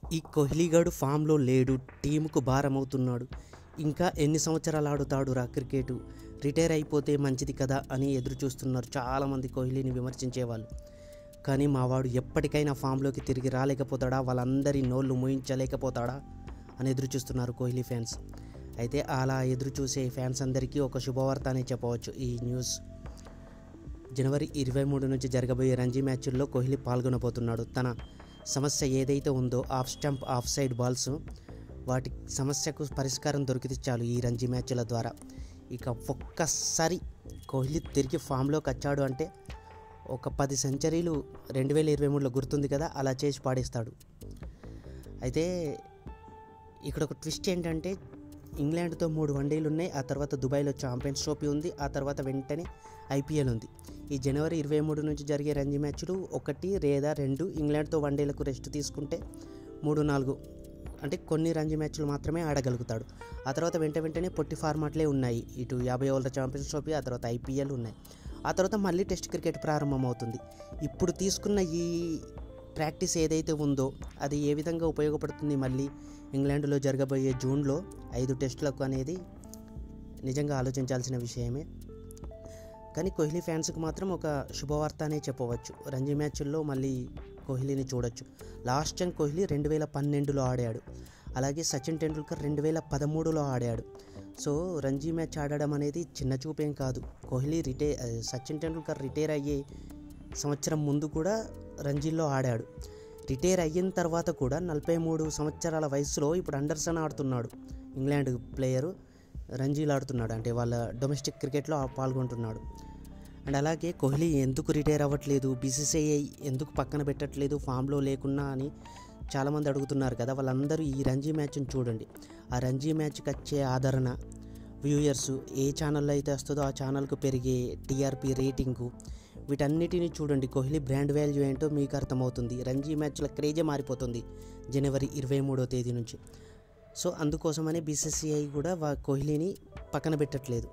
ఈ కోహ్లీగాడు ఫామ్లో లేడు, టీముకు భారమవుతున్నాడు, ఇంకా ఎన్ని సంవత్సరాలు ఆడుతాడు రా క్రికెట్, రిటైర్ అయిపోతే మంచిది కదా అని ఎదురు చూస్తున్నారు చాలామంది కోహ్లీని విమర్శించేవాళ్ళు. కానీ మావాడు ఎప్పటికైనా ఫామ్లోకి తిరిగి రాలేకపోతాడా, వాళ్ళందరి నోళ్ళు మూయించలేకపోతాడా అని ఎదురు చూస్తున్నారు కోహ్లీ ఫ్యాన్స్. అయితే అలా ఎదురు చూసే ఫ్యాన్స్ అందరికీ ఒక శుభవార్త అని చెప్పవచ్చు ఈ న్యూస్. జనవరి 23 నుంచి జరగబోయే రంజీ మ్యాచ్ల్లో కోహ్లీ పాల్గొనబోతున్నాడు. తన సమస్య ఏదైతే ఉందో off stump of side balls, వాటి సమస్యకు పరిష్కారం దొరికితే చాలు ఈ రంజీ మ్యాచ్ల ద్వారా. ఇక ఒక్కసారి కోహ్లీ తిరిగి ఫామ్లోకి వచ్చాడు అంటే ఒక 10 సెంచరీలు 2023లో గుర్తుంది కదా, అలా చేసి పాడేస్తాడు. అయితే ఇక్కడ ఒక ట్విస్ట్ ఏంటంటే ఇంగ్లాండ్తో 3 వన్డేలు ఉన్నాయి, ఆ తర్వాత దుబాయ్లో ఛాంపియన్స్ ట్రోఫీ ఉంది, ఆ తర్వాత వెంటనే ఐపీఎల్ ఉంది. ఈ జనవరి 23 నుంచి జరిగే రంజీ మ్యాచ్లు 1 లేదా 2 ఇంగ్లాండ్తో వన్డేలకు రెస్ట్ తీసుకుంటే 3-4 అంటే కొన్ని రంజీ మ్యాచ్లు మాత్రమే ఆడగలుగుతాడు. ఆ తర్వాత వెంటనే పొట్టి ఫార్మాట్లే ఉన్నాయి. ఇటు 50 ఓవర్ల ఛాంపియన్స్ ట్రోఫీ, ఆ తర్వాత ఐపీఎల్ ఉన్నాయి. ఆ తర్వాత మళ్ళీ టెస్ట్ క్రికెట్ ప్రారంభమవుతుంది. ఇప్పుడు తీసుకున్న ఈ ప్రాక్టీస్ ఏదైతే ఉందో అది ఏ విధంగా ఉపయోగపడుతుంది మళ్ళీ ఇంగ్లాండ్లో జరగబోయే జూన్లో 5 టెస్టులకు అనేది నిజంగా ఆలోచించాల్సిన విషయమే. కానీ కోహ్లీ ఫ్యాన్స్కి మాత్రం ఒక శుభవార్త అనే చెప్పవచ్చు. రంజీ మ్యాచ్ల్లో మళ్ళీ కోహ్లీని చూడొచ్చు. లాస్ట్ టైం కోహ్లీ 2012లో ఆడాడు, అలాగే సచిన్ టెండూల్కర్ 2013లో ఆడాడు. సో రంజీ మ్యాచ్ ఆడడం అనేది చిన్న చూపేం కాదు. సచిన్ టెండూల్కర్ రిటైర్ అయ్యే సంవత్సరం ముందు కూడా రంజీల్లో ఆడాడు. రిటైర్ అయిన తర్వాత కూడా 43 సంవత్సరాల వయసులో ఇప్పుడు అండర్సన్ ఆడుతున్నాడు. ఇంగ్లాండ్ ప్లేయరు రంజీలు ఆడుతున్నాడు, అంటే వాళ్ళ డొమెస్టిక్ క్రికెట్లో పాల్గొంటున్నాడు. అండ్ అలాగే కోహ్లీ ఎందుకు రిటైర్ అవ్వట్లేదు, బీసీసీఐ ఎందుకు పక్కన పెట్టట్లేదు ఫామ్లో లేకున్నా అని చాలామంది అడుగుతున్నారు కదా. వాళ్ళందరూ ఈ రంజీ మ్యాచ్ని చూడండి. ఆ రంజీ మ్యాచ్కి వచ్చే ఆదరణ, వ్యూయర్స్ ఏ ఛానల్లో అయితే వస్తుందో ఆ ఛానల్కు పెరిగే టీఆర్పీ రేటింగు, వీటన్నిటిని చూడండి. కోహ్లీ బ్రాండ్ వాల్యూ ఏంటో మీకు అర్థమవుతుంది. రంజీ మ్యాచ్ల క్రేజే మారిపోతుంది జనవరి 23వ తేదీ నుంచి. సో అందుకోసమని బీసీసీఐ కూడా కోహ్లీని పక్కన పెట్టట్లేదు.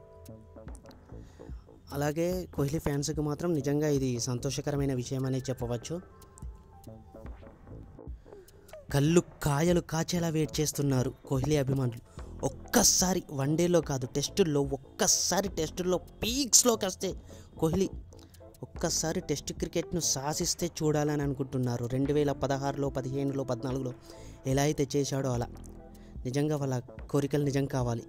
అలాగే కోహ్లీ ఫ్యాన్స్కి మాత్రం నిజంగా ఇది సంతోషకరమైన విషయం అనే చెప్పవచ్చు. కళ్ళు కాయలు కాచేలా వెయిట్ చేస్తున్నారు కోహ్లీ అభిమానులు. ఒక్కసారి వన్డేలో కాదు టెస్టుల్లో పీక్స్లోకి వస్తే కోహ్లీ ఒక్కసారి టెస్ట్ క్రికెట్ను శాసిస్తే చూడాలని అనుకుంటున్నారు. 2016లో 15లో 14లో ఎలా అయితే చేశాడో అలా నిజంగా వాళ్ళ కోరికలు నిజం కావాలి.